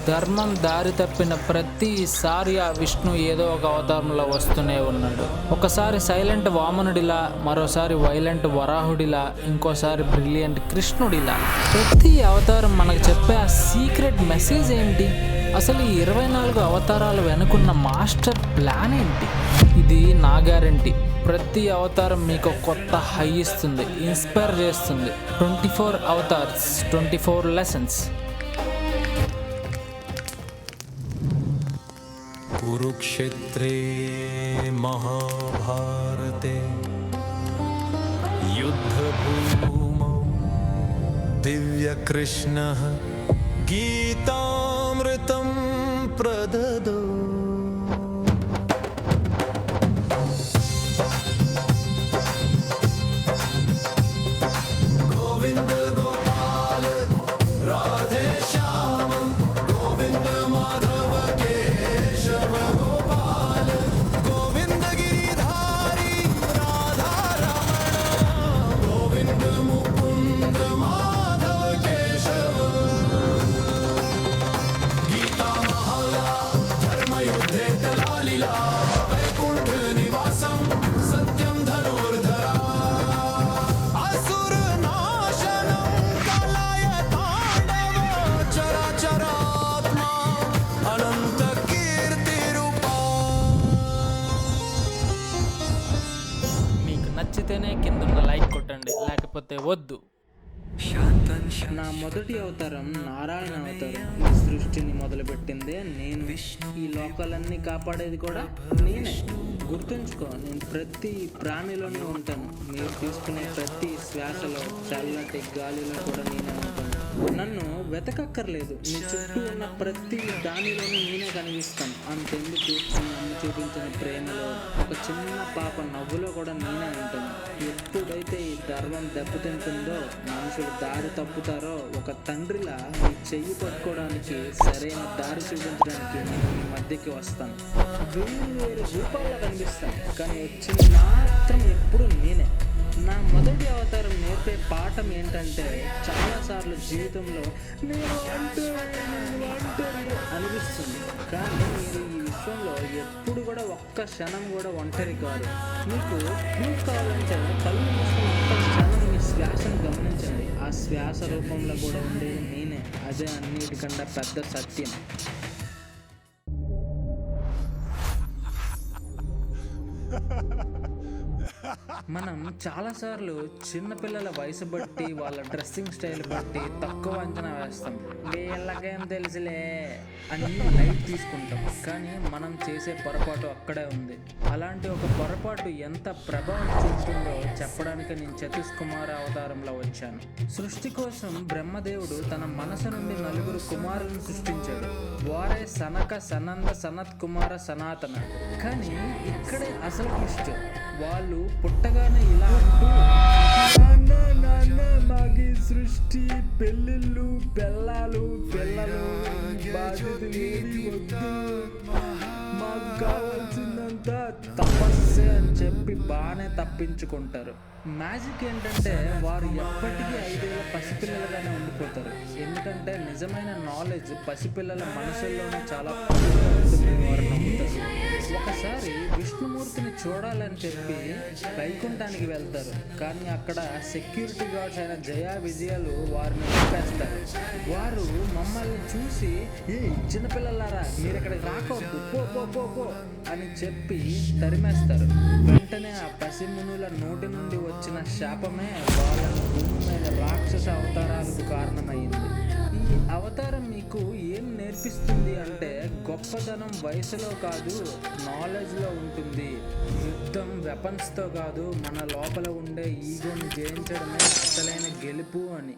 ధర్మం దారి తప్పిన ప్రతిసారి ఆ విష్ణు ఏదో ఒక అవతారంలో వస్తూనే ఉన్నాడు. ఒకసారి సైలెంట్ వామనుడిలా, మరోసారి వైలెంట్ వరాహుడిలా, ఇంకోసారి బ్రిలియంట్ కృష్ణుడిలా. ప్రతి అవతారం మనకు చెప్పే ఆ సీక్రెట్ మెసేజ్ ఏంటి? అసలు ఈ 24 అవతారాలు వెనుకున్న మాస్టర్ ప్లాన్ ఏంటి? ఇది నా గ్యారంటీ. ప్రతి అవతారం మీకు కొత్త హై ఇస్తుంది, ఇన్స్పైర్ చేస్తుంది. 24 అవతార్స్, 24 లెసన్స్. కురుక్షేత్రే మహాభారతే యుద్ధభూమౌ దివ్యకృష్ణః గీతామృతం ప్రదదో. గోవింద గోపాల రాధే శ్యామ గోవింద మాధవ కేశవ గోపాల గోవింద గిరిధారి రాధా రమణ గోవింద ముకుంద మాధవ కేశవ. గీతా మహలా ధర్మయుద్ధే కలాలిలా వైకుంఠ నివాసం సత్యం ధనుర్ధరా అసుర నాశనం కలయ తాండవ చరాచరాత్మ అనంత కీర్తి రూపా. మీకు నచ్చితేనే కింద లైక్ కొట్టండి, లేకపోతే వద్దు. నా మొదటి అవతారం నారాయణ అవతారం. ఈ సృష్టిని మొదలుపెట్టిందే నేను, ఈ లోకాలన్నీ కాపాడేది కూడా నేనే. గుర్తుంచుకో, నేను ప్రతి ప్రాణిలోనే ఉంటాను. మీరు తీసుకునే ప్రతి శ్వాసలో, చల్లటి గాలిలో కూడా నేనే ఉంటాను. నన్ను వెతకక్కర్లేదు, నీ చుట్టూ ఉన్న ప్రతి దానిలోనూ నేనే కనిపిస్తాను. అంతెందుకు, నన్ను చూపించిన ప్రేమలో, ఒక చిన్న పాప నవ్వులో కూడా నేనే ఉంటాను. ఎప్పుడైతే ఈ ధర్మం దెబ్బతింటుందో, మనుషులు దారి తప్పుతారో, ఒక తండ్రిలా ఈ చెయ్యి పట్టుకోవడానికి, సరైన దారి చూపించడానికి నేను మీ మధ్యకి వస్తాను. వేరు రూపాల్లో కనిపిస్తాను, కానీ వచ్చింది మాత్రం ఎప్పుడు నేనే. నా మొదటి అవతారం నేర్పే పాఠం ఏంటంటే, చాలాసార్లు జీవితంలో నేను ఒంటరి అనిపిస్తుంది, కానీ మీరు ఈ విశ్వంలో ఎప్పుడు కూడా ఒక్క క్షణం కూడా ఒంటరి కాదు. మీకు ప్రూఫ్ కావాలంటే కళ్ళు మూసుకుని ఒక్క క్షణం మీ శ్వాసను గమనించండి. ఆ శ్వాస రూపంలో కూడా ఉండేది నేనే. అదే అన్నిటికన్నా పెద్ద సత్యం. మనం చాలాసార్లు చిన్నపిల్లల వయసు బట్టి, వాళ్ళ డ్రెస్సింగ్ స్టైల్ బట్టి తక్కువ అంచనా వేస్తాం. వీళ్ళకేం తెలుసులే అని లైట్ తీసుకుంటాం. కానీ మనం చేసే పొరపాటు అక్కడే ఉంది. అలాంటి ఒక పొరపాటు ఎంత ప్రభావం చూపుతుందో చెప్పడానికి నేను సతీష్ కుమార్ అవతారంలో వచ్చాను. సృష్టి కోసం బ్రహ్మదేవుడు తన మనసు నుండి 4 కుమారులను సృష్టించాడు. వారే సనక, సనంద, సనత్ కుమార, సనాతన. కానీ ఇక్కడే అసలు ట్విస్ట్. వాళ్ళు పుట్టగానే ఇలా అంటూ, నాన్న మాకి సృష్టి, పెళ్ళిళ్ళు, పిల్లలు, బాధ్యతలు ఏమీ వద్దు, మాకు కావాల్సిందంత తపస్సే అని చెప్పి బాగానే తప్పించుకుంటారు. మ్యాజిక్ ఏంటంటే, వారు ఎప్పటికీ 5 ఏళ్ల పసిపిల్లలుగానే ఉండిపోతారు. ఎందుకంటే నిజమైన నాలెడ్జ్ పసిపిల్లల మనసుల్లోనే చాలా ఉంటుందని వారు నమ్ముతారు. ఒకసారి విష్ణుమూర్తిని చూడాలని చెప్పి వైకుంఠానికి వెళ్తారు. కానీ అక్కడ సెక్యూరిటీ గార్డ్స్ అయిన జయ, విజయాలు వారిని ఆపేస్తారు. వారు మమ్మల్ని చూసి, ఏ చిన్నపిల్లలారా, మీరు ఇక్కడికి రాకూడదు, పో పో పో పో అని చెప్పి తరిమేస్తారు. వెంటనే ఆ పసిమునుల నోటి నుండి వచ్చిన శాపమే వాళ్ళ భూమి మీద రాక్షస అవతారాలకు కారణమైంది. ఈ అవతారం మీకు ఏం నేర్పిస్తుంది అంటే, గొప్పతనం వయసులో కాదు, నాలెడ్జ్లో ఉంటుంది. యుద్ధం వెపన్స్తో కాదు, మన లోపల ఉండే ఈగోని జయించడమే అసలైన గెలుపు అని.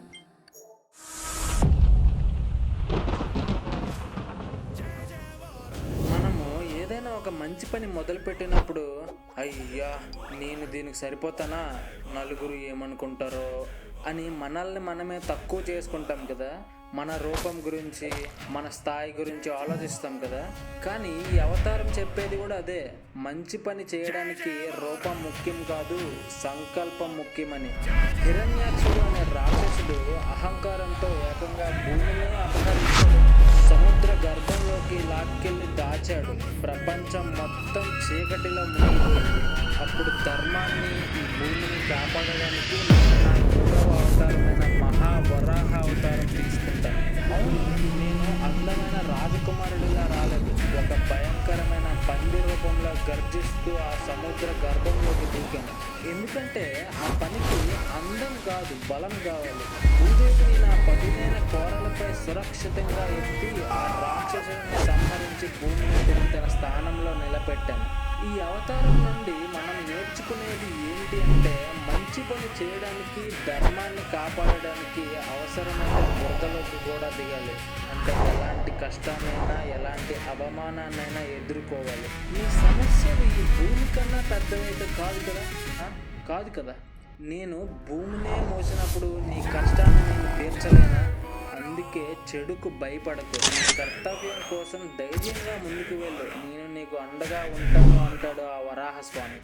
మనము ఏదైనా ఒక మంచి పని మొదలుపెట్టినప్పుడు, అయ్యా నేను దీనికి సరిపోతానా, నలుగురు ఏమనుకుంటారో అని మనల్ని మనమే తక్కువ చేసుకుంటాం కదా. మన రూపం గురించి, మన స్థాయి గురించి ఆలోచిస్తాం కదా. కానీ ఈ అవతారం చెప్పేది కూడా అదే. మంచి పని చేయడానికి రూపం ముఖ్యం కాదు, సంకల్పం ముఖ్యమని. హిరణ్యాక్షుడు అనే రాక్షసుడు అహంకారంతో ఏకంగా భూమిని అపహరించాడు. సముద్ర గర్భంలోకి లాక్కెళ్ళి దాచాడు. ప్రపంచం మొత్తం చీకటిలో మునిగిపోయింది. అప్పుడు ధర్మాన్ని, ఈ భూమిని కాపాడడానికి నా 3వ అవతారమైన మహావరాహ అవతారం తీసుకుంటాను. అవును, నేను అందమైన రాజకుమారుడిలా రాలేదు. ఒక భయంకరమైన పంది రూపంలో గర్జిస్తూ ఆ సముద్ర గర్భంలోకి దూకాను. ఎందుకంటే ఆ పనికి అందం కాదు, బలం కావాలి. భూదేవిని నా పదునైన కోరలపై సురక్షితంగా ఎత్తి ఆ రాక్షసుని సంహరించి భూమి మీద తన స్థానంలో నిలబెట్టాను. ఈ అవతారం నుండి మనం నేర్చుకునేది ఏంటి అంటే, మంచి పని చేయడానికి, ధర్మాన్ని కాపాడడానికి అవసరమైన బురదలోకి కూడా దిగాలి. అంటే ఎలాంటి కష్టాన్నైనా, ఎలాంటి అవమానాన్నైనా ఎదుర్కోవాలి. ఈ సమస్యలు ఈ భూమి కన్నా పెద్దవైతే కాదు కదా. నేను భూమినే మోసినప్పుడు నీ కష్టాన్ని నేను తీర్చలేనా? అందుకే చెడుకు భయపడకు. నీ కర్తవ్యం కోసం ధైర్యంగా ముందుకు వెళ్ళు. నేను నీకు అండగా ఉంటాను అంటాడు ఆ వరాహస్వామి.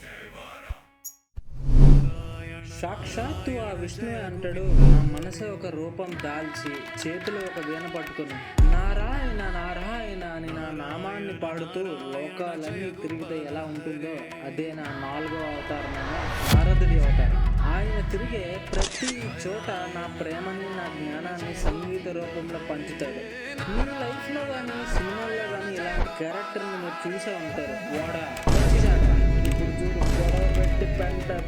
సాక్షాత్తు ఆ విష్ణువే అంటాడు, నా మనసే ఒక రూపం దాల్చి చేతిలో ఒక వీణ పట్టుకుని నారాయణ నారాయణ అని నా నామాన్ని పాడుతూ లోకాలన్నీ తిరిగితే ఎలా ఉంటుందో అదే నా 4వ అవతారమైన నారదుడి అవతారం. ఆయన తిరిగే ప్రతి చోట నా ప్రేమని, నా జ్ఞానాన్ని సంగీత రూపంలో పంచుతాడు. మీ లైఫ్లో కానీ, సినిమాల్లో కానీ ఇలాంటి క్యారెక్టర్ని మీరు చూసే ఉంటారు. ఇప్పుడు చూడు, గొడవ పెట్టి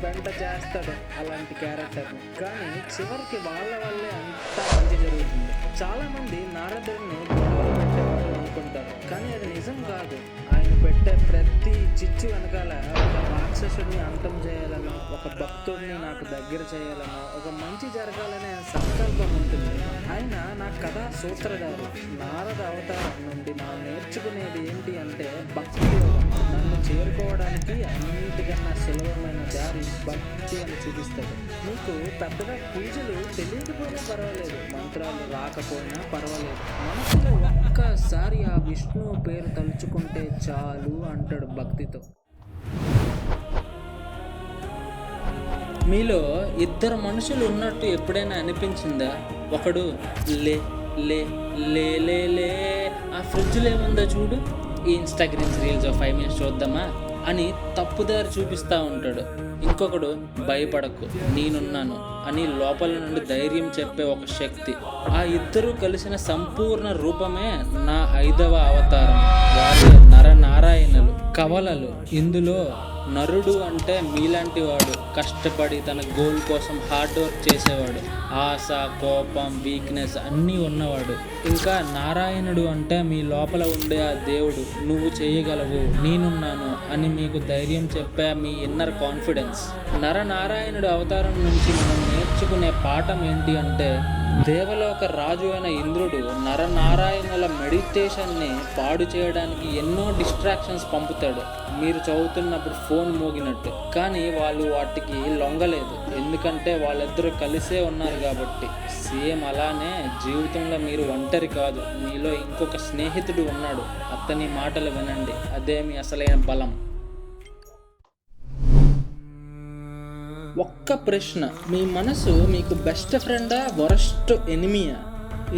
పెంట చేస్తాడు అలాంటి క్యారెక్టర్ని. కానీ చివరికి వాళ్ళ వల్లే అంతా మంచి జరుగుతుంది. చాలామంది నారదుడిని గొడవలు పెట్టేవాడు అనుకుంటారు, కానీ అది నిజం కాదు. ఆయన పెట్టే ప్రతి చిచ్చు వెనకాల ఒక రాక్షసుడిని అంతం చేయాలనో, ఒక భక్తుడిని నాకు దగ్గర చేయాలనో, ఒక మంచి జరగాలనే సంకల్పం ఉంటుంది. ఆయన నా కథా సూత్రధారు. నారద అవతారం నుండి మనం నేర్చుకునేది ఏంటి అంటే భక్తి యోగం. నన్ను చేరుకోవడానికి అన్నిటికన్నా సులభమైన దారి భక్తి అని చూపిస్తాడు. నీకు పెద్దగా పూజలు తెలియకపోయినా పర్వాలేదు, మంత్రాలు రాకపోయినా పర్వాలేదు, మనసులో ఒక్కసారి ఆ విష్ణువు పేరు తలుచుకుంటే చాలు అంటాడు భక్తితో. మీలో ఇద్దరు మనుషులు ఉన్నట్టు ఎప్పుడైనా అనిపించిందా? ఒకడు లే లే లే లే లే ఆ ఫ్రిడ్జ్లో ఏముందో చూడు, ఈ ఇన్స్టాగ్రామ్స్ రీల్స్ 5 minutes చూద్దామా అని తప్పుదారి చూపిస్తూ ఉంటాడు. ఇంకొకడు భయపడకు నేనున్నాను అని లోపల నుండి ధైర్యం చెప్పే ఒక శక్తి. ఆ ఇద్దరు కలిసిన సంపూర్ణ రూపమే నా 5వ అవతారం. వారే నరనారాయణులు, కవలలు. ఇందులో నరుడు అంటే మీలాంటి వాడు, కష్టపడి తన గోల్ కోసం హార్డ్ వర్క్ చేసేవాడు, ఆశ, కోపం, వీక్నెస్ అన్నీ ఉన్నవాడు. ఇంకా నారాయణుడు అంటే మీ లోపల ఉండే ఆ దేవుడు, నువ్వు చేయగలవు, నేనున్నాను అని మీకు ధైర్యం చెప్పే మీ ఇన్నర్ కాన్ఫిడెన్స్. నరనారాయణుడు అవతారం నుంచి మనం నేర్చుకునే పాఠం ఏంటి అంటే, దేవలోక రాజు అయిన ఇంద్రుడు నరనారాయణుల మెడిటేషన్ని పాడు చేయడానికి ఎన్నో డిస్ట్రాక్షన్స్ పంపుతాడు. మీరు చదువుతున్నప్పుడు ఫోన్ మోగినట్టు. కానీ వాళ్ళు వాటికి లొంగలేదు, ఎందుకంటే వాళ్ళిద్దరూ కలిసే ఉన్నారు కాబట్టి. సేమ్ అలానే జీవితంలో మీరు ఒంటరి కాదు, మీలో ఇంకొక స్నేహితుడు ఉన్నాడు. అతని మాటలు వినండి, అదే మీ అసలైన బలం. ఒక్క ప్రశ్న, మీ మనసు మీకు బెస్ట్ ఫ్రెండా, వరస్ట్ ఎనిమియా?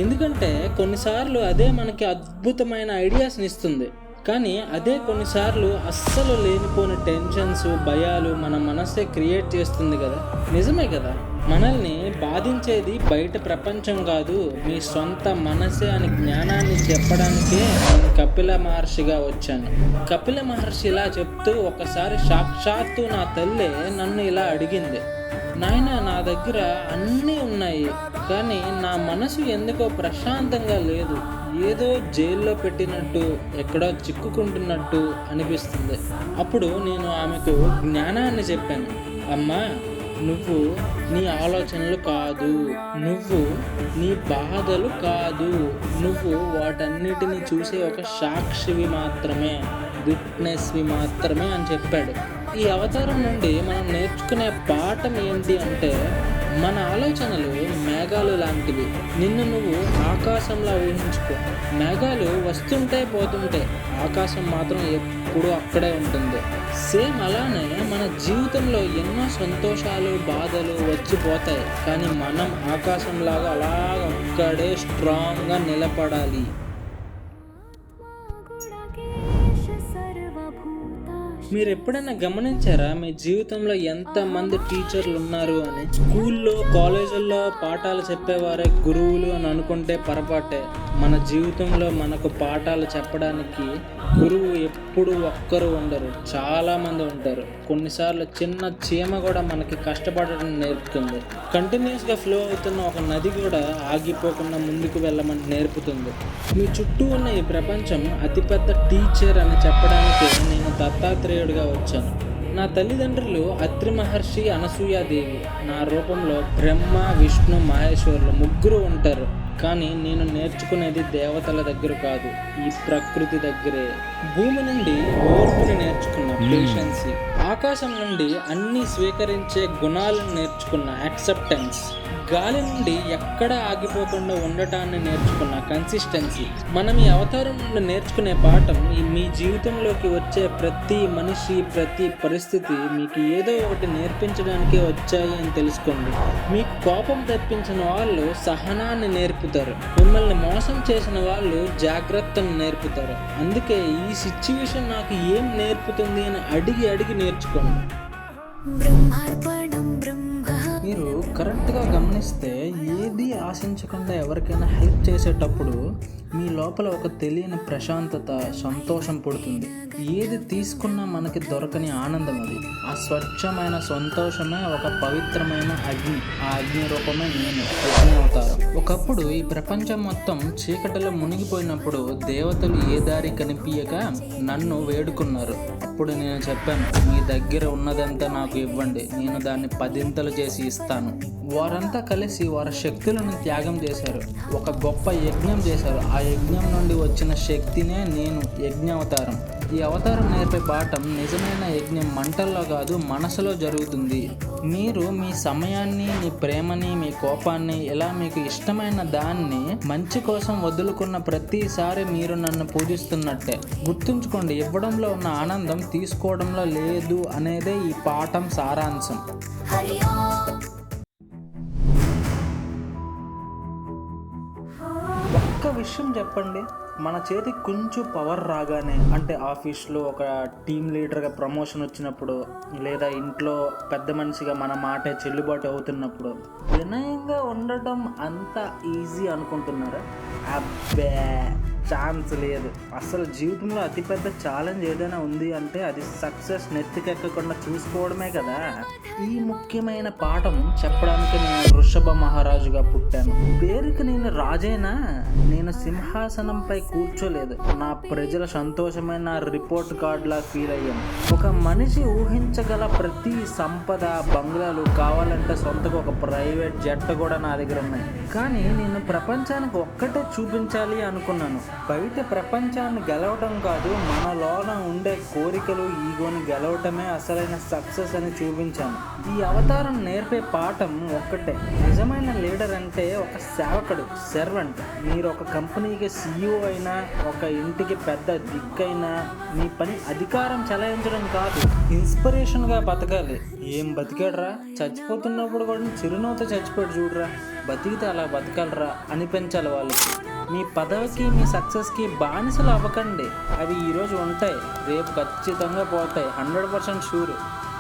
ఎందుకంటే కొన్నిసార్లు అదే మనకి అద్భుతమైన ఐడియాస్ని ఇస్తుంది, కానీ అదే కొన్నిసార్లు అస్సలు లేనిపోని టెన్షన్స్, భయాలు మన మనసే క్రియేట్ చేస్తుంది కదా. నిజమే కదా, మనల్ని బాధించేది బయట ప్రపంచం కాదు, మీ సొంత మనసే అని జ్ఞానాన్ని చెప్పడానికే నేను కపిల మహర్షిగా వచ్చాను. కపిల మహర్షి ఇలా చెప్తూ ఒకసారి సాక్షాత్తు నా తల్లే నన్ను ఇలా అడిగింది, నాయన నా దగ్గర అన్నీ ఉన్నాయి, కానీ నా మనసు ఎందుకో ప్రశాంతంగా లేదు, ఏదో జైల్లో పెట్టినట్టు, ఎక్కడో చిక్కుకుంటున్నట్టు అనిపిస్తుంది. అప్పుడు నేను ఆమెకు జ్ఞానాన్ని చెప్పాను, అమ్మా నువ్వు నీ ఆలోచనలు కాదు, నువ్వు నీ బాధలు కాదు, నువ్వు వాటన్నిటిని చూసే ఒక సాక్షివి మాత్రమే, విట్నెస్వి మాత్రమే అని చెప్పాడు. ఈ అవతారం నుండి మనం నేర్చుకునే పాఠం ఏంటి అంటే, మన ఆలోచనలు మేఘాలు లాంటివి. నిన్ను నువ్వు ఆకాశంలో ఊహించుకో. మేఘాలు వస్తుంటే పోతుంటే, ఆకాశం మాత్రం ఎప్పుడూ అక్కడే ఉంటుంది. సేమ్ అలానే మన జీవితంలో ఎన్నో సంతోషాలు, బాధలు వచ్చిపోతాయి, కానీ మనం ఆకాశంలాగా అలాగ అక్కడే స్ట్రాంగ్గా నిలబడాలి. మీరు ఎప్పుడైనా గమనించారా మీ జీవితంలో ఎంతమంది టీచర్లు ఉన్నారు అని? స్కూల్లో కాలేజీల్లో పాఠాలు చెప్పేవారే గురువులు అని అనుకుంటే పొరపాటే. మన జీవితంలో మనకు పాఠాలు చెప్పడానికి గురువు ఎప్పుడు ఒక్కరు ఉండరు, చాలా మంది ఉంటారు. కొన్నిసార్లు చిన్న చీమ కూడా మనకి కష్టపడడం నేర్పుతుంది. కంటిన్యూస్గా ఫ్లో అవుతున్న ఒక నది కూడా ఆగిపోకుండా ముందుకు వెళ్ళమని నేర్పుతుంది. మీ చుట్టూ ఉన్న ఈ ప్రపంచం అతిపెద్ద టీచర్ అని చెప్పడానికి నేను దత్తాత్రేయుడిగా వచ్చాను. నా తల్లిదండ్రులు అత్రి మహర్షి, అనసూయాదేవి. నా రూపంలో బ్రహ్మ, విష్ణు, మహేశ్వరులు ముగ్గురు ఉంటారు. కానీ నేను నేర్చుకునేది దేవతల దగ్గర కాదు, ఈ ప్రకృతి దగ్గరే. భూమి నుండి ఓర్పుని నేర్చుకున్న పేషెన్సీ, ఆకాశం నుండి అన్ని స్వీకరించే గుణాలను నేర్చుకున్న యాక్సెప్టెన్స్, గాలి నుండి ఎక్కడ ఆగిపోకుండా ఉండటాన్ని నేర్చుకున్న కన్సిస్టెన్సీ. మనం ఈ అవతారం నుండి నేర్చుకునే పాఠం మీ జీవితంలోకి వచ్చే ప్రతి మనిషి, ప్రతి పరిస్థితి మీకు ఏదో ఒకటి నేర్పించడానికే వచ్చాయి అని తెలుసుకోండి. మీకు కోపం తెప్పించిన వాళ్ళు సహనాన్ని నేర్పుతారు, మిమ్మల్ని మోసం చేసిన వాళ్ళు జాగ్రత్తను నేర్పుతారు. అందుకే ఈ సిచ్యువేషన్ నాకు ఏం నేర్పుతుంది అని అడిగి నేర్చుకోండి. మీరు కరెక్ట్గా గమనిస్తే ఏది ఆశించకుండా ఎవరికైనా హెల్ప్ చేసేటప్పుడు మీ లోపల ఒక తెలియని ప్రశాంతత, సంతోషం పుడుతుంది. ఏది తీసుకున్నా మనకి దొరకని ఆనందం అది. ఆ స్వచ్ఛమైన సంతోషమే ఒక పవిత్రమైన అగ్ని. ఆ అగ్ని రూపమే నేను, అగ్ని అవతారం. ఒకప్పుడు ఈ ప్రపంచం మొత్తం చీకటిలో మునిగిపోయినప్పుడు దేవతలు ఏ దారి కనిపించక నన్ను వేడుకున్నారు. అప్పుడు నేను చెప్పాను, మీ దగ్గర ఉన్నదంతా నాకు ఇవ్వండి, నేను దాన్ని 10 చేసి ఇస్తాను. వారంతా కలిసి వారి శక్తులను త్యాగం చేశారు, ఒక గొప్ప యజ్ఞం చేశారు. ఆ యజ్ఞం నుండి వచ్చిన శక్తినే నేను, యజ్ఞావతారం. ఈ అవతారం నేర్పే పాఠం నిజమైన యజ్ఞం మంటల్లో కాదు, మనసులో జరుగుతుంది. మీరు మీ సమయాన్ని, మీ ప్రేమని, మీ కోపాన్ని, ఇలా మీకు ఇష్టమైన దాన్ని మంచి కోసం వదులుకున్న ప్రతిసారి మీరు నన్ను పూజిస్తున్నట్టే. గుర్తుంచుకోండి, ఇవ్వడంలో ఉన్న ఆనందం తీసుకోవడంలో లేదు అనేదే ఈ పాఠం సారాంశం. ఒక్క విషయం చెప్పండి, మన చేతికి కొంచెం పవర్ రాగానే, అంటే ఆఫీస్లో ఒక టీమ్ లీడర్గా ప్రమోషన్ వచ్చినప్పుడు, లేదా ఇంట్లో పెద్ద మనిషిగా మన మాటే చెల్లుబాటు అవుతున్నప్పుడు వినయంగా ఉండటం అంత ఈజీ అనుకుంటున్నారా? అబ్బే, ఛాన్స్ లేదు. అసలు జీవితంలో అతిపెద్ద ఛాలెంజ్ ఏదైనా ఉంది అంటే అది సక్సెస్ నెత్తికెక్కకుండా చూసుకోవడమే కదా. ఈ ముఖ్యమైన పాఠం చెప్పడానికి నేను వృషభ మహారాజుగా పుట్టాను. పేరుకి నేను రాజైనా నేను సింహాసనంపై కూర్చోలేదు. నా ప్రజల సంతోషమైన రిపోర్ట్ కార్డులా ఫీల్ అయ్యాను. ఒక మనిషి ఊహించగల ప్రతి సంపద, బంగ్లాలు, కావాలంటే సొంతగా ఒక ప్రైవేట్ జెట్ కూడా నా దగ్గర ఉన్నాయి. కానీ నేను ప్రపంచానికి ఒక్కటే చూపించాలి అనుకున్నాను. బయట ప్రపంచాన్ని గెలవటం కాదు, మనలోన ఉండే కోరికలు, ఈగోని గెలవటమే అసలైన సక్సెస్ అని చూపించాను. ఈ అవతారం నేర్పే పాఠం ఒక్కటే, నిజమైన లీడర్ అంటే ఒక సేవకుడు, సర్వెంట్. మీరు ఒక కంపెనీకి CEO అయినా, ఒక ఇంటికి పెద్ద దిక్కైనా మీ పని అధికారం చెలాయించడం కాదు, ఇన్స్పిరేషన్గా బతకాలి. ఏం బతికాడరా, చచ్చిపోతున్నప్పుడు కూడా చిరునవ్వుతో చచ్చిపోయాడు చూడరా, బతికితే అలా బతకాలరా అనిపించాలి వాళ్ళకి. మీ పదవికి, మీ సక్సెస్కి బానిసలు అవ్వకండి. అవి ఈరోజు ఉంటాయి, రేపు ఖచ్చితంగా పోతాయి, 100% షూర్.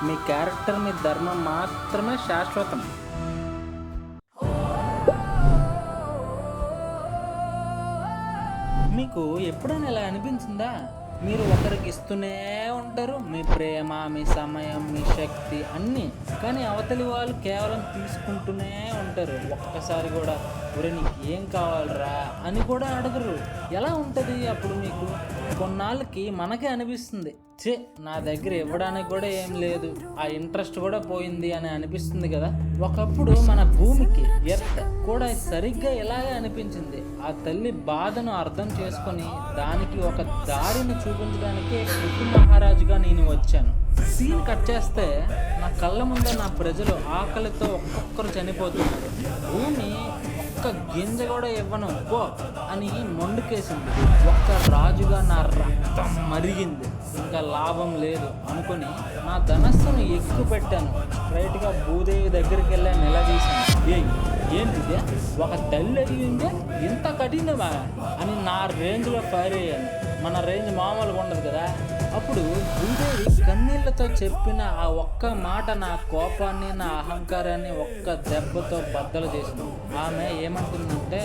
మీ క్యారెక్టర్, మీ ధర్మం మాత్రమే శాశ్వతం. మీకు ఎప్పుడైనా ఇలా అనిపించిందా? మీరు ఒకరికి ఇస్తూనే ఉంటారు, మీ ప్రేమ, మీ సమయం, మీ శక్తి అన్నీ, కానీ అవతలి వాళ్ళు కేవలం తీసుకుంటూనే ఉంటారు. ఒక్కసారి కూడా ఒరే నీకు ఏం కావాలరా అని కూడా అడగరు. ఎలా ఉంటుంది అప్పుడు మీకు? కొన్నాళ్ళకి మనకే అనిపిస్తుంది, చే నా దగ్గర ఇవ్వడానికి కూడా ఏం లేదు, ఆ ఇంట్రెస్ట్ కూడా పోయింది అని అనిపిస్తుంది కదా. ఒకప్పుడు మన భూమికి, ఎర్త్ కూడా సరిగ్గా ఇలాగే అనిపించింది. ఆ తల్లి బాధను అర్థం చేసుకొని దానికి ఒక దారిని చూపించడానికి పృథు మహారాజుగా నేను వచ్చాను. సీన్ కట్ చేస్తే నా కళ్ళ ముందే నా ప్రజలు ఆకలితో ఒక్కొక్కరు చనిపోతున్నారు. భూమి ఒక్క గింజ కూడా ఇవ్వను పో అని మొండుకేసింది. ఒక్క రాజుగా నా రక్తం మరిగింది. ఇంకా లాభం లేదు అనుకుని నా ధనస్సును ఎక్కువ పెట్టాను. స్ట్రైట్గా భూదేవి దగ్గరికి వెళ్ళి నిలదీశాను. ఏంటిదే, ఒక తల్లి అడిగిందే ఇంత కఠినమా అని నా రేంజ్లో ఫైర్ అయ్యాను. మన రేంజ్ మామూలుగా ఉండదు కదా. అప్పుడు భూదేవి కన్నీళ్లతో చెప్పిన ఆ ఒక్క మాట నా కోపాన్ని, నా అహంకారాన్ని ఒక్క దెబ్బతో బద్దలు చేసింది. ఆమె ఏమంటుందంటే,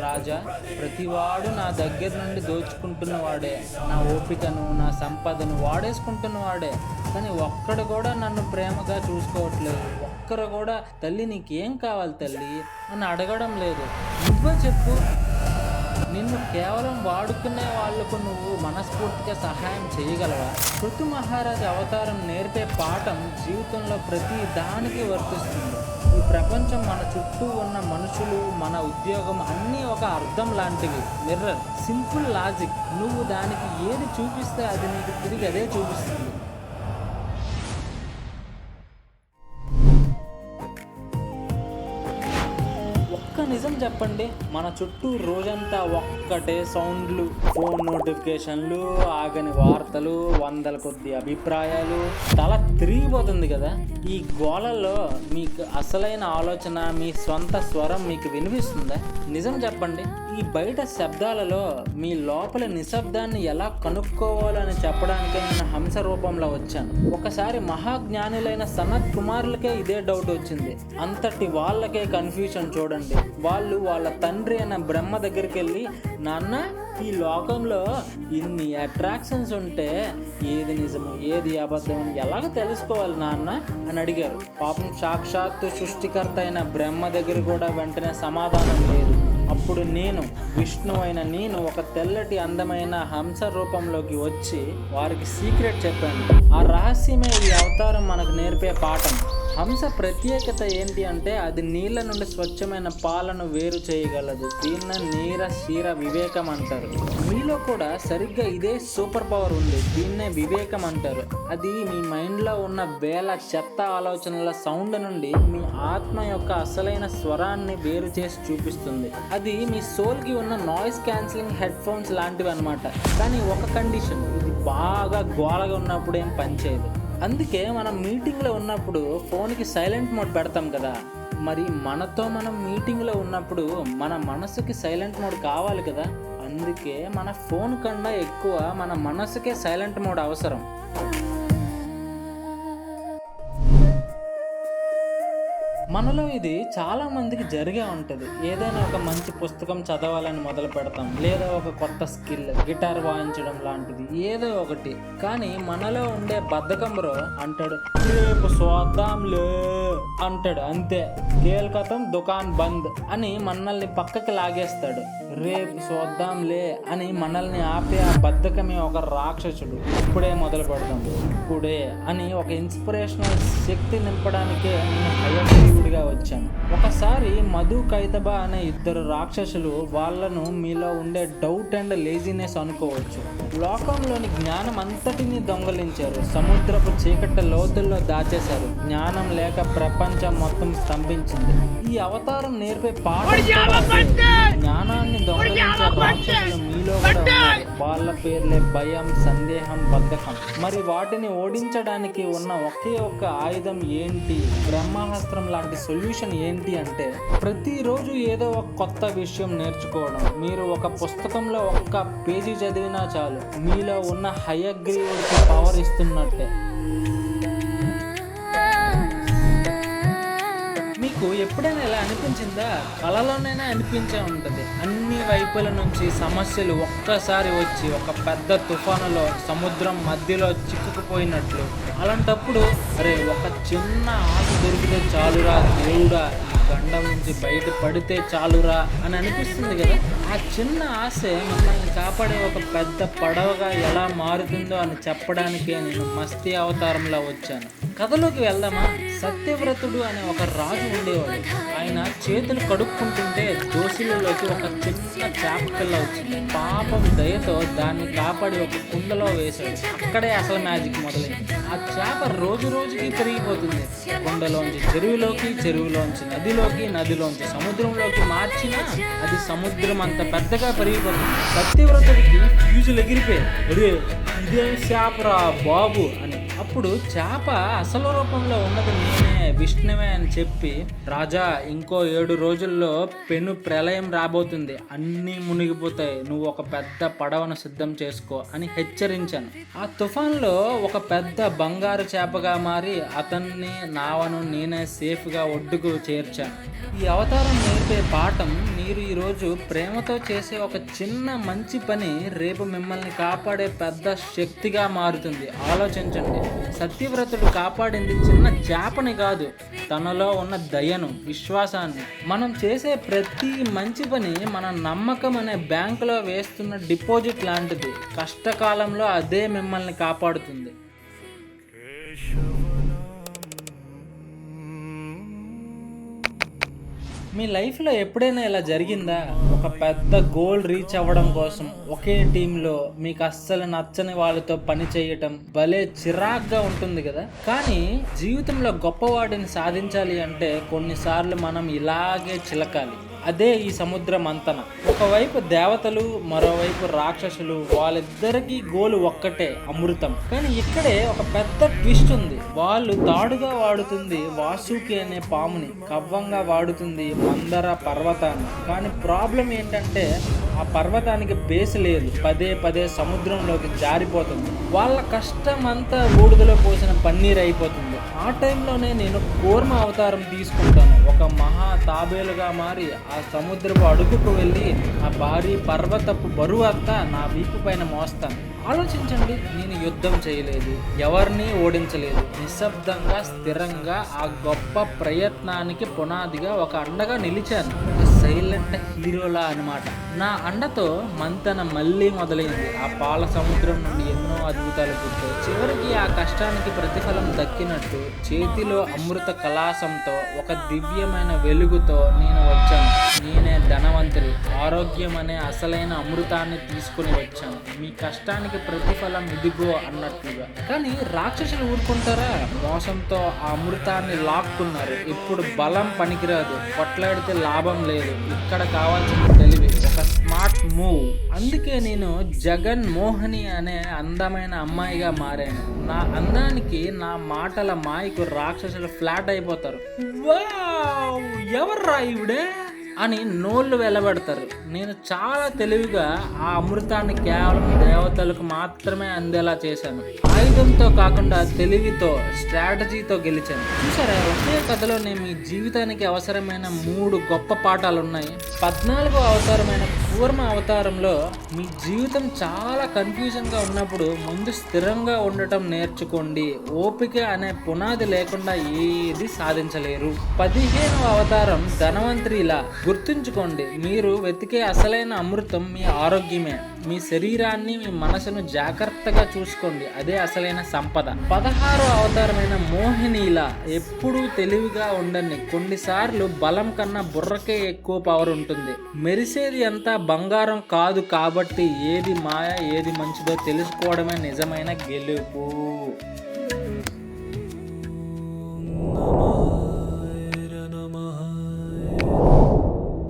రాజా, ప్రతివాడు నా దగ్గర నుండి దోచుకుంటున్నవాడే, నా ఓపికను, నా సంపదను వాడేసుకుంటున్నవాడే, కానీ ఒక్కడు కూడా నన్ను ప్రేమగా చూసుకోవట్లేదు. ఒక్కరు కూడా తల్లి నీకేం కావాలి తల్లి అని అడగడం లేదు. నువ్వే చెప్పు, నిన్ను కేవలం వాడుకునే వాళ్లకు నువ్వు మనస్ఫూర్తిగా సహాయం చేయగలవా? పృథు మహారాజు అవతారం నేర్పే పాఠం జీవితంలో ప్రతి దానికి వర్తిస్తుంది. ఈ ప్రపంచం, మన చుట్టూ ఉన్న మనుషులు, మన ఉద్యోగం అన్నీ ఒక అర్థం లాంటివి. Mirror, simple logic. నువ్వు దానికి ఏది చూపిస్తే అది నీకు తిరిగి అదే చూపిస్తుంది. నిజం చెప్పండి, మన చుట్టూ రోజంతా ఒక్కటే సౌండ్లు, ఫోన్ నోటిఫికేషన్లు, ఆగని వార్తలు, వందల కొద్ది అభిప్రాయాలు, తల తిరిగిపోతుంది కదా. ఈ గోళల్లో మీకు అసలైన ఆలోచన, మీ సొంత స్వరం మీకు వినిపిస్తుందా? నిజం చెప్పండి, ఈ బయట శబ్దాలలో మీ లోపల నిశ్శబ్దాన్ని ఎలా కనుక్కోవాలని చెప్పడానికే నేను హంస రూపంలో వచ్చాను. ఒకసారి మహాజ్ఞానులైన సనత్ కుమారులకే ఇదే డౌట్ వచ్చింది. అంతటి వాళ్ళకే కన్ఫ్యూషన్ చూడండి. వాళ్ళు వాళ్ళ తండ్రి అయిన బ్రహ్మ దగ్గరికి వెళ్ళి, నాన్న, ఈ లోకంలో ఇన్ని అట్రాక్షన్స్ ఉంటే ఏది నిజము ఏది అబద్ధం అని ఎలాగ తెలుసుకోవాలి నాన్న అని అడిగారు. పాపం సాక్షాత్తు సృష్టికర్త అయిన బ్రహ్మ దగ్గర కూడా వెంటనే సమాధానం లేదు. అప్పుడు నేను, విష్ణు అయిన నేను, ఒక తెల్లటి అందమైన హంస రూపంలోకి వచ్చి వారికి సీక్రెట్ చెప్పాను. ఆ రహస్యమే ఈ అవతారం మనకు నేర్పే పాఠం. హంస ప్రత్యేకత ఏంటి అంటే, అది నీళ్ళ నుండి స్వచ్ఛమైన పాలను వేరు చేయగలదు. దీన్ని నీర క్షీర వివేకం అంటారు. మీలో కూడా సరిగ్గా ఇదే సూపర్ పవర్ ఉంది. దీన్నే వివేకం అంటారు. అది మీ మైండ్లో ఉన్న వేల చెత్త ఆలోచనల సౌండ్ నుండి మీ ఆత్మ యొక్క అసలైన స్వరాన్ని వేరు చేసి చూపిస్తుంది. అది మీ సోల్కి ఉన్న నాయిస్ క్యాన్సిలింగ్ హెడ్ ఫోన్స్ లాంటివి అనమాట. కానీ ఒక కండిషన్, ఇది బాగా గోలగా ఉన్నప్పుడు ఏం పనిచేయదు. అందుకే మనం మీటింగ్లో ఉన్నప్పుడు ఫోన్కి సైలెంట్ మోడ్ పెడతాం కదా. మరి మనతో మనం మీటింగ్లో ఉన్నప్పుడు మన మనసుకి సైలెంట్ మోడ్ కావాలి కదా. అందుకే మన ఫోన్ కన్నా ఎక్కువ మన మనసుకే సైలెంట్ మోడ్ అవసరం. మనలో ఇది చాలా మందికి జరిగే ఉంటుంది. ఏదైనా ఒక మంచి పుస్తకం చదవాలని మొదలు పెడతాం, లేదా ఒక కొత్త స్కిల్, గిటార్ వాయించడం లాంటిది ఏదో ఒకటి. కానీ మనలో ఉండే బద్ధకం బ్రో అంటాడు, రేపు చూద్దాంలే అంటాడు. అంతే, కేల్కతం దుకాన్ బంద్ అని మనల్ని పక్కకి లాగేస్తాడు. రేపు చూద్దాంలే అని మనల్ని ఆపే ఆ బద్ధకమే ఒక రాక్షసుడు. ఇప్పుడే మొదలు పెడతాం, ఇప్పుడే అని ఒక ఇన్స్పిరేషనల్ శక్తి నింపడానికే నేను హయగ్రీవుడిగా వచ్చాను. ఒకసారి మధు, కైతబా అనే ఇద్దరు రాక్షసులు వాళ్ళను మీలో ఉండే డౌట్ అండ్ లేజినెస్ అనుకోవచ్చు. లోకంలోని జ్ఞానం అంతటినీ దొంగలించారు. సముద్రపు చీకటి లోతుల్లో దాచేశారు. జ్ఞానం లేక ప్రపంచం మొత్తం స్తంభించింది. ఈ అవతారం నేర్పే పాఠం జ్ఞానాన్ని దొంగలించే రాక్షసులు మీలో కూడా ఉన్నారు. వాళ్ళ పేర్లే భయం, సందేహం, బద్ధకం. మరి వాటిని ఓడించడానికి ఉన్న ఒకే ఒక్క ఆయుధం ఏంటి? బ్రహ్మాస్త్రం లాంటి సొల్యూషన్ ఏంటి అంటే, ప్రతిరోజు ఏదో ఒక కొత్త విషయం నేర్చుకోవడం. మీరు ఒక పుస్తకంలో ఒక్క పేజీ చదివినా చాలు, మీలో ఉన్న హయగ్రీవుడికి పవర్ ఇస్తున్నట్టే. మీకు ఎప్పుడైనా ఇలా అనిపించిందా? కళలోనైనా అనిపించే ఉంటుంది. అన్ని వైపుల నుంచి సమస్యలు ఒక్కసారి వచ్చి ఒక పెద్ద తుఫానులో సముద్రం మధ్యలో చిక్కుకుపోయినట్లు. అలాంటప్పుడు అరే, ఒక చిన్న ఆశ దొరికితే చాలురా దేవుడా, ఈ గండం నుంచి బయట పడితే చాలురా అని అనిపిస్తుంది కదా. ఆ చిన్న ఆశే మిమ్మల్ని కాపాడే ఒక పెద్ద పడవగా ఎలా మారుతుందో అని చెప్పడానికే నేను మస్తీ అవతారంలో వచ్చాను. కథలోకి వెళ్దామా? సత్యవ్రతుడు అనే ఒక రాజు ఉండేవాడు. ఆయన చేతులు కడుక్కుంటుంటే దోశలలోకి ఒక చిన్న చేప పిల్ల వచ్చింది. పాపం దయతో దాన్ని కాపాడి ఒక కుండలో వేశాడు. అక్కడే అసలు మ్యాజిక్ మొదలైంది. ఆ చేప రోజు రోజుకి పెరిగిపోతుంది. కుండలోంచి చెరువులోకి, చెరువులోంచి నదిలోకి, నదిలోంచి సముద్రంలోకి మార్చినా అది సముద్రం అంత పెద్దగా పెరిగిపోతుంది. సత్యవ్రతుడికి ఫ్యూజులు ఎగిరిపోయాయి. అరే, ఇదే చేపరా బాబు అని. అప్పుడు చేప అసలు రూపంలో ఉన్నది నేనే, విష్ణువే అని చెప్పి, రాజా ఇంకో 7 రోజుల్లో పెను ప్రళయం రాబోతుంది, అన్నీ మునిగిపోతాయి, నువ్వు ఒక పెద్ద పడవను సిద్ధం చేసుకో అని హెచ్చరించాను. ఆ తుఫాన్లో ఒక పెద్ద బంగారు చేపగా మారి అతన్ని నావను నేనే సేఫ్గా ఒడ్డుకు చేర్చాను. ఈ అవతారం నేర్పే పాఠం, మీరు ఈరోజు ప్రేమతో చేసే ఒక చిన్న మంచి పని రేపు మిమ్మల్ని కాపాడే పెద్ద శక్తిగా మారుతుంది. ఆలోచించండి. సత్యవ్రతుడు కాపాడింది చిన్న చేపని కాదు, తనలో ఉన్న దయను, విశ్వాసాన్ని. మనం చేసే ప్రతి మంచి పని మన నమ్మకం అనే బ్యాంకులో వేస్తున్న డిపాజిట్ లాంటిది. కష్టకాలంలో అదే మిమ్మల్ని కాపాడుతుంది. మీ లైఫ్లో ఎప్పుడైనా ఇలా జరిగిందా? ఒక పెద్ద గోల్ రీచ్ అవ్వడం కోసం ఒకే టీంలో మీకు అస్సలు నచ్చని వాళ్ళతో పని చేయటం భలే చిరాగ్గా ఉంటుంది కదా. కానీ జీవితంలో గొప్పవాడిని సాధించాలి అంటే కొన్నిసార్లు మనం ఇలాగే చిలకాలి. అదే ఈ సముద్ర మంతన. ఒకవైపు దేవతలు, మరోవైపు రాక్షసులు. వాళ్ళిద్దరికీ గోలు ఒక్కటే, అమృతం. కానీ ఇక్కడే ఒక పెద్ద ట్విస్ట్ ఉంది. వాళ్ళు తాడుగా వాడుతుంది వాసుకి అనే పాముని, కవ్వంగా వాడుతుంది మందర పర్వతాన్ని. కానీ ప్రాబ్లం ఏంటంటే ఆ పర్వతానికి బేస్ లేదు, పదే పదే సముద్రంలోకి జారిపోతుంది. వాళ్ళ కష్టమంతా బూడిదలో పోసిన పన్నీర్ అయిపోతుంది. ఆ టైంలోనే నేను కూర్మ అవతారం తీసుకుంటాను. ఒక మహా తాబేలుగా మారి ఆ సముద్రపు అడుగుకు వెళ్ళి ఆ భారీ పర్వతపు బరువు అంతా నా వీపు పైన మోస్తాను. ఆలోచించండి, నేను యుద్ధం చేయలేదు, ఎవరిని ఓడించలేదు, నిశ్శబ్దంగా స్థిరంగా ఆ గొప్ప ప్రయత్నానికి పునాదిగా ఒక అండగా నిలిచాను. సైలెంట్ హీరోలా అనమాట. నా అండతో మంతన మళ్ళీ మొదలైంది. ఆ పాల సముద్రం నుండి ఎన్నో అద్భుతాలు పుట్టాయి. చివరికి ఆ కష్టానికి ప్రతిఫలం దక్కినట్టు చేతిలో అమృత కలాసంతో, ఒక దివ్యమైన వెలుగుతో నేను వచ్చాను. నేనే ధనవంతుడి, ఆరోగ్యం అనే అసలైన అమృతాన్ని తీసుకుని వచ్చాను. మీ కష్టానికి ప్రతిఫలం ఇదిగో అన్నట్లుగా. కానీ రాక్షసులు ఊరుకుంటారా? మోసంతో ఆ అమృతాన్ని లాక్కున్నారు. ఇప్పుడు బలం పనికిరాదు, కొట్లాడితే లాభం లేదు. ఇక్కడ కావాల్సిన తెలివి, ఒక స్మార్ట్ మూవ్. అందుకే నేను జగన్ మోహిని అనే అందమైన అమ్మాయిగా మారాను. నా అందానికి, నా మాటల మాయకు రాక్షసులు ఫ్లాట్ అయిపోతారు. వావ్, ఎవర్రా ఈవిడే అని నోళ్ళు వెలబెడతారు. నేను చాలా తెలివిగా ఆ అమృతాన్ని కేవలం దేవతలకు మాత్రమే అందేలా చేశాను. ఆయుధంతో కాకుండా తెలివితో, స్ట్రాటజీతో గెలిచాను. చూసారా, ఒకే కథలోనే మీ జీవితానికి అవసరమైన 3 గొప్ప పాఠాలు ఉన్నాయి. 14వ అవతారమైన కూర్మ అవతారంలో మీ జీవితం చాలా కన్ఫ్యూజన్గా ఉన్నప్పుడు ముందు స్థిరంగా ఉండటం నేర్చుకోండి. ఓపిక అనే పునాది లేకుండా ఏది సాధించలేరు. 15వ అవతారం ధనవంతుడిలా. గుర్తుంచుకోండి, మీరు వెతికే అసలైన అమృతం మీ ఆరోగ్యమే. మీ శరీరాన్ని, మీ మనసును జాగ్రత్తగా చూసుకోండి, అదే అసలైన సంపద. 16వ అవతారమైన మోహినిలా. ఎప్పుడూ తెలివిగా ఉండండి. కొన్నిసార్లు బలం కన్నా బుర్రకే ఎక్కువ పవర్ ఉంటుంది. మెరిసేది అంతా బంగారం కాదు కాబట్టి ఏది మాయ, ఏది మంచిదో తెలుసుకోవడమే నిజమైన గెలుపు.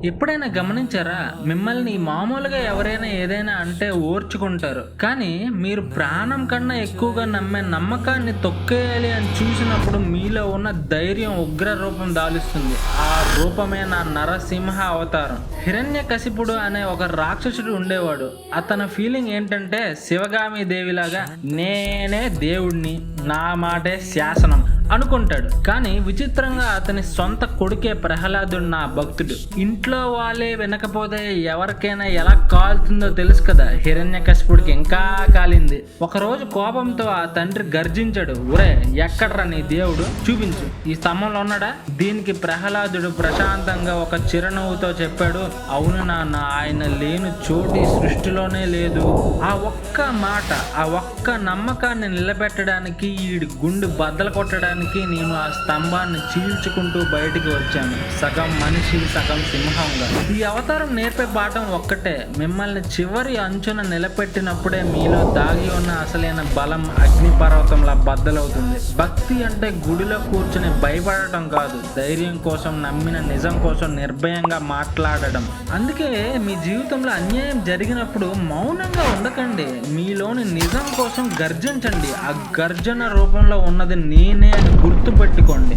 ఎప్పుడైనా గమనించారా, మిమ్మల్ని మామూలుగా ఎవరైనా ఏదైనా అంటే ఓర్చుకుంటారు, కానీ మీరు ప్రాణం కన్నా ఎక్కువగా నమ్మే నమ్మకాన్ని తొక్కేయాలి అని చూసినప్పుడు మీలో ఉన్న ధైర్యం ఉగ్ర రూపం దాలుస్తుంది. ఆ రూపమే నా నరసింహ అవతారం. హిరణ్యకశిపుడు అనే ఒక రాక్షసుడు ఉండేవాడు. అతని ఫీలింగ్ ఏంటంటే శివగామి దేవిలాగా నేనే దేవుడిని, నా మాటే శాసనం అనుకుంటాడు. కానీ విచిత్రంగా అతని సొంత కొడుకే ప్రహ్లాదుడు నా భక్తుడు. ఇంట్లో వాళ్ళే వినకపోతే ఎవరికైనా ఎలా కాలుతుందో తెలుసు కదా. హిరణ్యకశిపుడికి ఇంకా కాలింది. ఒకరోజు కోపంతో ఆ తండ్రి గర్జించాడు, ఒరే ఎక్కడ్రా నీ దేవుడు, చూపించు, ఈ స్తంభంలో ఉన్నాడా? దీనికి ప్రహ్లాదుడు ప్రశాంతంగా ఒక చిరునవ్వుతో చెప్పాడు, అవును నాన్న, ఆయన లేని చోటు ఈ సృష్టిలోనే లేదు. ఆ ఒక్క మాట, ఆ ఒక్క నమ్మకాన్ని నిలబెట్టడానికి, ఈ గుండు బద్దలు కొట్టడానికి నేను ఆ స్తంభాన్ని చీల్చుకుంటూ బయటికి వచ్చాను, సగం మనిషి సగం సింహంగా. ఈ అవతారం నేర్పే పాఠం ఒక్కటే, మిమ్మల్ని చివరి అంచున నిలబెట్టినప్పుడే మీలో దాగి ఉన్న అసలైన బలం అగ్నిపర్వతంలా బద్దలవుతుంది. భక్తి అంటే గుడిలో కూర్చుని భయపడటం కాదు, ధైర్యం కోసం, నమ్మిన నిజం కోసం నిర్భయంగా మాట్లాడడం. అందుకే మీ జీవితంలో అన్యాయం జరిగినప్పుడు మౌనంగా ఉండకండి, మీలోని నిజం కోసం గర్జించండి. ఆ గర్జన రూపంలో ఉన్నది నేనే అని గుర్తుపెట్టుకోండి.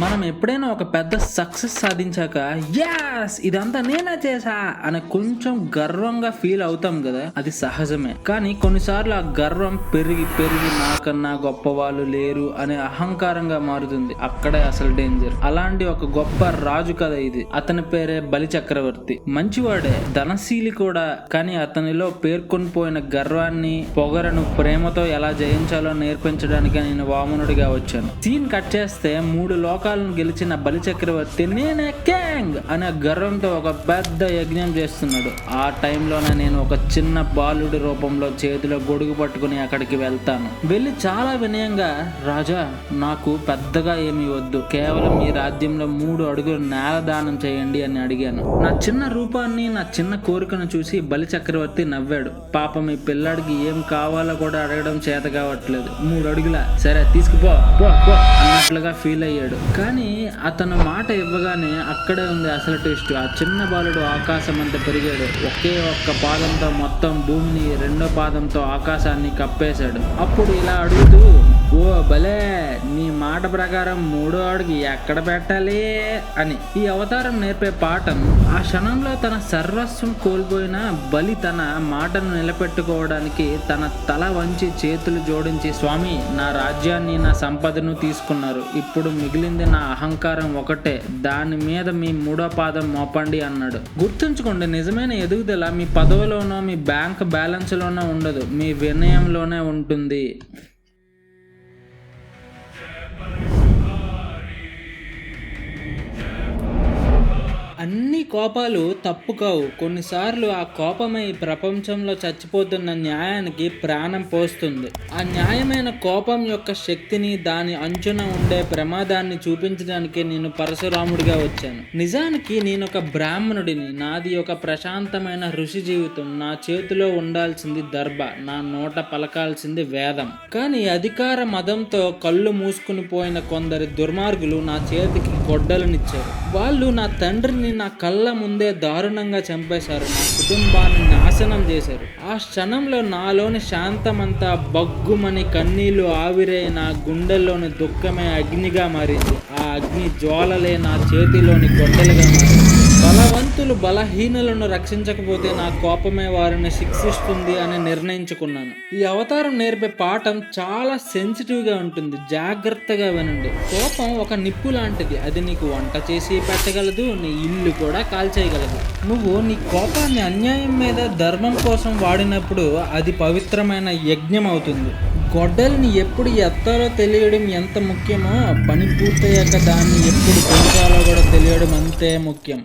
మనం ఎప్పుడైనా ఒక పెద్ద సక్సెస్ సాధించాక యాస్ ఇదంతా నేనే చేసా అని కొంచెం గర్వంగా ఫీల్ అవుతాం కదా, అది సహజమే. కానీ కొన్నిసార్లు ఆ గర్వం పెరిగి పెరిగి నాకన్నా గొప్ప వాళ్ళు లేరు అనే అహంకారంగా మారుతుంది. అక్కడే అసలు డేంజర్. అలాంటి ఒక గొప్ప రాజు కథ ఇది. అతని పేరే బలి చక్రవర్తి. మంచివాడే, ధనశీలి కూడా. కానీ అతనిలో పేర్కొని పోయిన గర్వాన్ని, పొగరను ప్రేమతో ఎలా జయించాలో నేర్పించడానికి నేను వామనుడిగా వచ్చాను. సీన్ కట్ చేస్తే 3 లోకాలను గెలిచిన బలి చక్రవర్తి నేనే క్యాంగ్ అనే గర్వంతో ఒక పెద్ద యజ్ఞం చేస్తున్నాడు. ఆ టైంలోనే నేను ఒక చిన్న బాలుడి రూపంలో చేతిలో గొడుగు పట్టుకుని అక్కడికి వెళ్తాను. వెళ్ళి చాలా వినయంగా, రాజా నాకు పెద్దగా ఏమీ వద్దు, కేవలం ఈ రాజ్యంలో 3 అడుగులు నేల దానం చేయండి అని అడిగాను. నా చిన్న రూపాన్ని, నా చిన్న కోరికను చూసి బలి చక్రవర్తి నవ్వాడు. పాపం ఈ పిల్లాడికి ఏం కావాలో కూడా అడగడం చేత కావట్లేదు. 3 అడుగుల సరే తీసుకుపో అన్నట్లుగా ఫీల్ అయ్యాడు. కానీ అతను మాట ఇవ్వగానే అక్కడే ఉంది అసలు ట్విస్ట్. ఆ చిన్న బాలుడు ఆకాశం అంత పెరిగాడు. ఒకే ఒక్క పాదంతో మొత్తం భూమిని, 2వ పాదంతో ఆకాశాన్ని కప్పేశాడు. అప్పుడు ఇలా అడుగుతూ, ఓ భలే, నీ మాట ప్రకారం 3వ అడుగు ఎక్కడ పెట్టాలి అని. ఈ అవతారం నేర్పే పాఠం, ఆ క్షణంలో తన సర్వస్వం కోల్పోయిన బలి తన మాటను నిలబెట్టుకోవడానికి తన తల వంచి చేతులు జోడించి, స్వామి నా రాజ్యాన్ని, నా సంపదను తీసుకున్నారు, ఇప్పుడు మిగిలింది నా అహంకారం ఒకటే, దాని మీద మీ 3వ పాదం మోపండి అన్నాడు. గుర్తుంచుకోండి, నిజమైన ఎదుగుదల మీ పదవిలోనో మీ బ్యాంక్ బ్యాలెన్స్ లోనో ఉండదు, మీ వినయంలోనే ఉంటుంది. అన్ని కోపాలు తప్పు కావు. కొన్నిసార్లు ఆ కోపమే ఈ ప్రపంచంలో చచ్చిపోతున్న న్యాయానికి ప్రాణం పోస్తుంది. ఆ న్యాయమైన కోపం యొక్క శక్తిని, దాని అంచున ఉండే ప్రమాదాన్ని చూపించడానికి నేను పరశురాముడిగా వచ్చాను. నిజానికి నేను ఒక బ్రాహ్మణుడిని. నాది ఒక ప్రశాంతమైన ఋషి జీవితం. నా చేతిలో ఉండాల్సింది దర్భ, నా నోట పలకాల్సింది వేదం. కానీ అధికార మదంతో కళ్ళు మూసుకుని పోయిన కొందరి దుర్మార్గులు నా చేతికి గొడ్డలనిచ్చారు. వాళ్ళు నా తండ్రిని నా కళ్ళ ముందే దారుణంగా చంపేశారు. నా కుటుంబాన్ని నాశనం చేశారు. ఆ క్షణంలో నాలోని శాంతమంతా బగ్గుమని కన్నీళ్లు ఆవిరే నా గుండెల్లోని దుఃఖమే అగ్నిగా మారింది. ఆ అగ్ని జ్వాలలే నా చేతిలోని గొడ్డలుగా మారింది. బలవంతులు బలహీనులను రక్షించకపోతే నా కోపమే వారిని శిక్షిస్తుంది అని నిర్ణయించుకున్నాను. ఈ అవతారం నేర్పే పాఠం చాలా సెన్సిటివ్గా ఉంటుంది. జాగ్రత్తగా వినండి. కోపం ఒక నిప్పు లాంటిది. అది నీకు వంట చేసి పెట్టగలదు, నీ ఇల్లు కూడా కాల్చేయగలదు. నువ్వు నీ కోపాన్ని అన్యాయం మీద, ధర్మం కోసం వాడినప్పుడు అది పవిత్రమైన యజ్ఞం అవుతుంది. గొడ్డల్ని ఎప్పుడు ఎత్తాలో తెలియడం ఎంత ముఖ్యమో, పని పూర్తయ్యాక దాన్ని ఎప్పుడు పెంచాలో కూడా తెలియడం అంతే ముఖ్యం.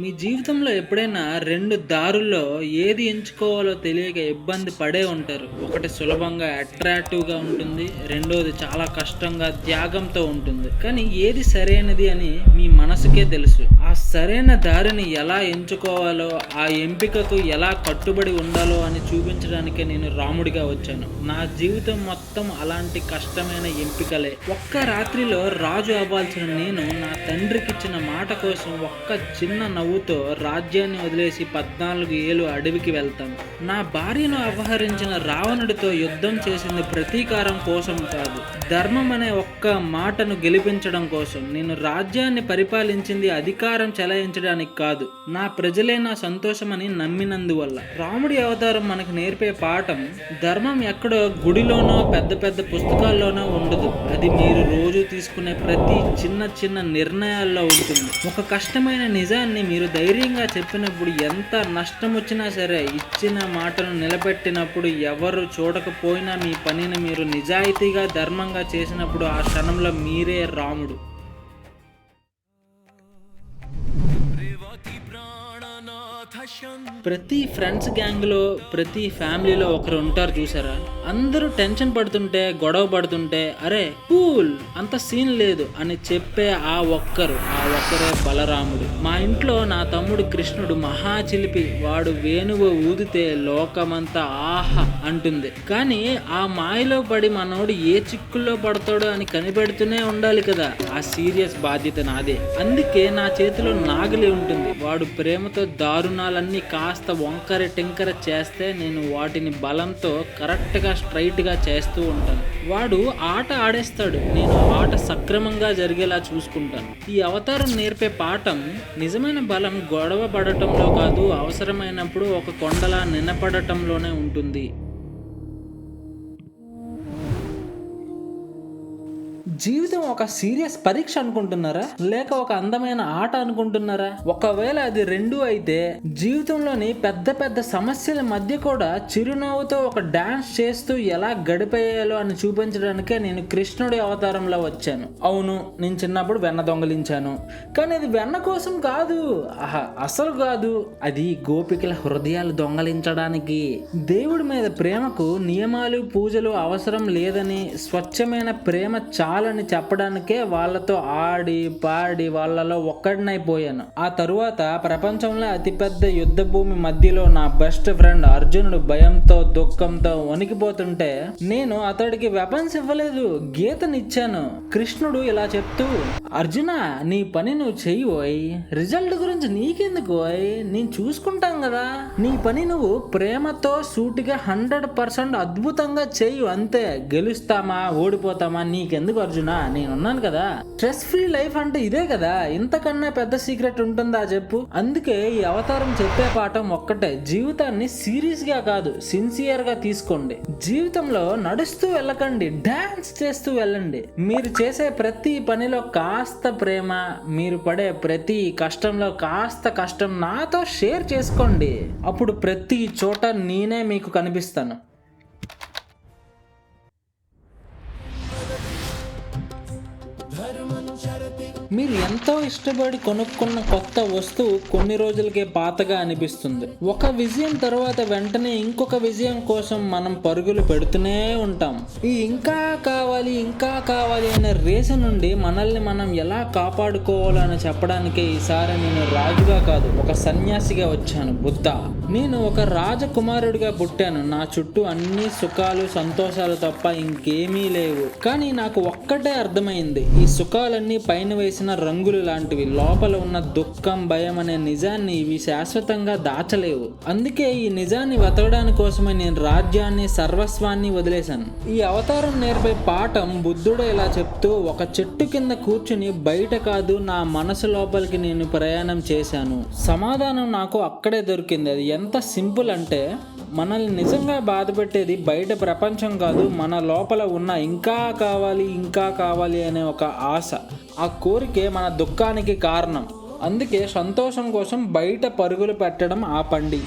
మీ జీవితంలో ఎప్పుడైనా 2 దారుల్లో ఏది ఎంచుకోవాలో తెలియక ఇబ్బంది పడే ఉంటారు. ఒకటి సులభంగా అట్రాక్టివ్గా ఉంటుంది, రెండోది చాలా కష్టంగా త్యాగంతో ఉంటుంది. కానీ ఏది సరైనది అని మీ మనసుకే తెలుసు. ఆ సరైన దారిని ఎలా ఎంచుకోవాలో, ఆ ఎంపికకు ఎలా కట్టుబడి ఉండాలో అని చూపించడానికే నేను రాముడిగా వచ్చాను. నా జీవితం మొత్తం అలాంటి కష్టమైన ఎంపికలే. ఒక్క రాత్రిలో రాజు అవ్వాల్సిన నేను నా తండ్రికిచ్చిన మాట కోసం ఒక్క చిన్న నవ్వుతో రాజ్యాన్ని వదిలేసి 14 ఏళ్ళు అడవికి వెళ్తాను. నా భార్యను అపహరించిన రావణుడితో యుద్ధం చేసింది ప్రతీకారం కోసం కాదు, ధర్మం అనే ఒక్క మాటను గెలిపించడం కోసం. నేను రాజ్యాన్ని పరిపాలించింది అధికారం చెలాయించడానికి కాదు, నా ప్రజలే నా సంతోషమని నమ్మినందువల్ల. రాముడి అవతారం మనకు నేర్పే పాఠం, ధర్మం ఎక్కడో గుడిలోనో పెద్ద పెద్ద పుస్తకాల్లోనో ఉండదు, అది మీరు రోజు తీసుకునే ప్రతి చిన్న చిన్న నిర్ణయాల్లో ఉంటుంది. ఒక కష్టమైన నిజాన్ని మీరు ధైర్యంగా చెప్పినప్పుడు, ఎంత నష్టం వచ్చినా సరే ఇచ్చిన మాటను నిలబెట్టినప్పుడు, ఎవరు చూడకపోయినా మీ పనిని మీరు నిజాయితీగా ధర్మంగా చేసినప్పుడు, ఆ క్షణంలో మీరే రాముడు. ప్రతి ఫ్రెండ్స్ గ్యాంగ్లో, ప్రతి ఫ్యామిలీలో ఒకరు ఉంటారు చూసారా, అందరూ టెన్షన్ పడుతుంటే, గొడవ పడుతుంటే, అరే కూల్ అంత సీన్ లేదు అని చెప్పే ఆ ఒక్కరే బలరాముడు. మా ఇంట్లో నా తమ్ముడు కృష్ణుడు మహా చిలిపి. వాడు వేణువు ఊదితే లోకమంతా ఆహా అంటుంది. కానీ ఆ మాయలో పడి మనోడు ఏ చిక్కుల్లో పడతాడో అని కనిపెడుతూనే ఉండాలి కదా. ఆ సీరియస్ బాధ్యత నాదే. అందుకే నా చేతిలో నాగలి ఉంటుంది. వాడు ప్రేమతో దారుణాలన్నీ కాస్త వంకర టింకర చేస్తే, నేను వాటిని బలంతో కరెక్ట్గా స్ట్రైట్గా చేస్తూ ఉంటాను. వాడు ఆట ఆడేస్తాడు, నేను ఆట సక్రమంగా జరిగేలా చూసుకుంటాను. ఈ అవతారం నేర్పే పాఠం, నిజమైన బలం గొడవ పడటంలో కాదు, అవసరమైనప్పుడు ఒక కొండలా నిలబడటంలోనే ఉంటుంది. జీవితం ఒక సీరియస్ పరీక్ష అనుకుంటున్నారా, లేక ఒక అందమైన ఆట అనుకుంటున్నారా? ఒకవేళ అది రెండూ అయితే, జీవితంలోని పెద్ద పెద్ద సమస్యల మధ్య కూడా చిరునవ్వుతో ఒక డాన్స్ చేస్తూ ఎలా గడిపేయాలో అని చూపించడానికే నేను కృష్ణుడి అవతారంలో వచ్చాను. అవును, నేను చిన్నప్పుడు వెన్న దొంగలించాను, కానీ అది వెన్న కోసం కాదు, అసలు కాదు, అది గోపికల హృదయాలు దొంగలించడానికి. దేవుడి మీద ప్రేమకు నియమాలు పూజలు అవసరం లేదని, స్వచ్ఛమైన ప్రేమ చాలని చెప్పడానికే వాళ్ళతో ఆడి పాడి వాళ్ళలో ఒక్కడినైపోయాను. ఆ తరువాత ప్రపంచంలో అతిపెద్ద యుద్ధ భూమి మధ్యలో నా బెస్ట్ ఫ్రెండ్ అర్జునుడు భయంతో దుఃఖంతో వణికిపోతుంటే నేను అతడికి వెపన్స్ ఇవ్వలేదు, గీతనిచ్చాను. కృష్ణుడు ఇలా చెప్తూ, అర్జున నీ పని నువ్వు చెయ్యి, రిజల్ట్ గురించి నీకెందుకు, నేను చూసుకుంటాం కదా. నీ పని నువ్వు ప్రేమతో సూటిగా 100% అద్భుతంగా చెయ్యి, అంతే. గెలుస్తామా ఓడిపోతామా నీకెందుకు అర్జున, నేనున్నాను కదా. స్ట్రెస్ ఫ్రీ లైఫ్ అంటే ఇదే కదా, ఇంతకన్నా పెద్ద సీక్రెట్ ఉంటుందా చెప్పు. అందుకే ఈ అవతారం చెప్పే పాఠం ఒక్కటే, జీవితాన్ని సీరియస్ గా కాదు సిన్సియర్ గా తీసుకోండి. జీవితంలో నడుస్తూ వెళ్ళకండి, డాన్స్ చేస్తూ వెళ్ళండి. మీరు చేసే ప్రతి పనిలో కాస్త ప్రేమ, మీరు పడే ప్రతి కష్టంలో కాస్త కష్టం నాతో షేర్ చేసుకోండి. అప్పుడు ప్రతి చోట నేనే మీకు కనిపిస్తాను. మీరు ఎంతో ఇష్టపడి కొనుక్కున్న కొత్త వస్తువు కొన్ని రోజులకే పాతగా అనిపిస్తుంది. ఒక విజయం తర్వాత వెంటనే ఇంకొక విజయం కోసం మనం పరుగులు పెడుతూనే ఉంటాం. ఈ ఇంకా కావాలి అనే రేసు నుండి మనల్ని మనం ఎలా కాపాడుకోవాలని చెప్పడానికే ఈసారి నేను రాజుగా కాదు, ఒక సన్యాసిగా వచ్చాను. బుద్ధ, నేను ఒక రాజకుమారుడిగా పుట్టాను. నా చుట్టూ అన్ని సుఖాలు సంతోషాలు తప్ప ఇంకేమీ లేవు. కానీ నాకు ఒక్కటే అర్థమైంది, ఈ సుఖాలన్నీ పైన వేసిన రంగులు లాంటివి, లోపల ఉన్న దుఃఖం భయం అనే నిజాన్ని ఇవి శాశ్వతంగా దాచలేవు. అందుకే ఈ నిజాన్ని వెతకడానికి కోసమే నేను రాజ్యాన్ని సర్వస్వాన్ని వదిలేశాను. ఈ అవతారం నేర్పే పాఠం, బుద్ధుడు ఇలా చెప్తూ, ఒక చెట్టు కింద కూర్చుని బయట కాదు నా మనసు లోపలికి నేను ప్రయాణం చేశాను. సమాధానం నాకు అక్కడే దొరికింది. అది ఎంత సింపుల్ అంటే, మనల్ని నిజంగా బాధపెట్టేది బయట ప్రపంచం కాదు, మన లోపల ఉన్న ఇంకా కావాలి అనే ఒక ఆశ. ఆ కోరికే మన దుఃఖానికి కారణం. అందుకే సంతోషం కోసం బయట పరుగులు పెట్టడం ఆపండి.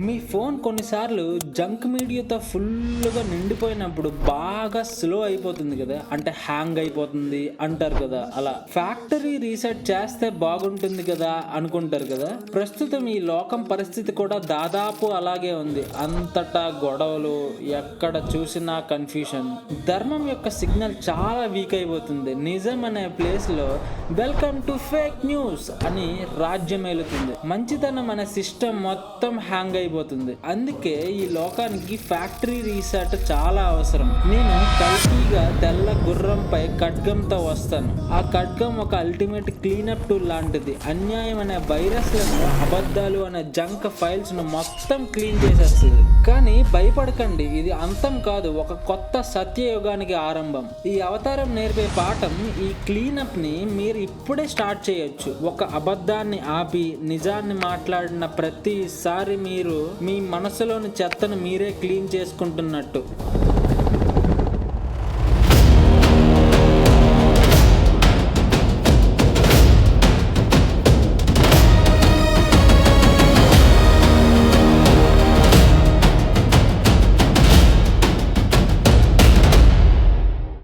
మీ ఫోన్ కొన్నిసార్లు జంక్ మీడియాతో ఫుల్గా నిండిపోయినప్పుడు బాగా స్లో అయిపోతుంది కదా, అంటే హ్యాంగ్ అయిపోతుంది అంటారు కదా. అలా ఫ్యాక్టరీ రీసెట్ చేస్తే బాగుంటుంది కదా అనుకుంటారు కదా. ప్రస్తుతం ఈ లోకం పరిస్థితి కూడా దాదాపు అలాగే ఉంది. అంతటా గొడవలు, ఎక్కడ చూసినా కన్ఫ్యూషన్. ధర్మం యొక్క సిగ్నల్ చాలా వీక్ అయిపోతుంది. నిజం అనే ప్లేస్లో వెల్కమ్ టు ఫేక్ న్యూస్ అని రాజ్యం ఏలుతుంది. మంచితనం అనే సిస్టమ్ మొత్తం హ్యాంగ్ అయిపోతుంది. అందుకే ఈ లోకానికి ఫ్యాక్టరీ రీసెట్ చాలా అవసరం. నేను కల్కీగా తెల్ల గుర్రంపై ఖడ్గంతో వస్తాను. ఆ ఖడ్గం ఒక అల్టిమేట్ క్లీనప్ టూల్ లాంటిది. అన్యాయం అనే వైరస్లను, అబద్ధాలు అనే జంక్ ఫైల్స్ ను మొత్తం క్లీన్ చేసేస్తుంది. కానీ భయపడకండి, ఇది అంతం కాదు, ఒక కొత్త సత్యయుగానికి ఆరంభం. ఈ అవతారం నేర్పే పాఠం, ఈ క్లీనప్ ని మీరు ఇప్పుడే స్టార్ట్ చేయొచ్చు. ఒక అబద్ధాన్ని ఆపి నిజాన్ని మాట్లాడిన ప్రతిసారి మీరు మీ మనసులోని చెత్తను మీరే క్లీన్ చేసుకుంటున్నట్టు.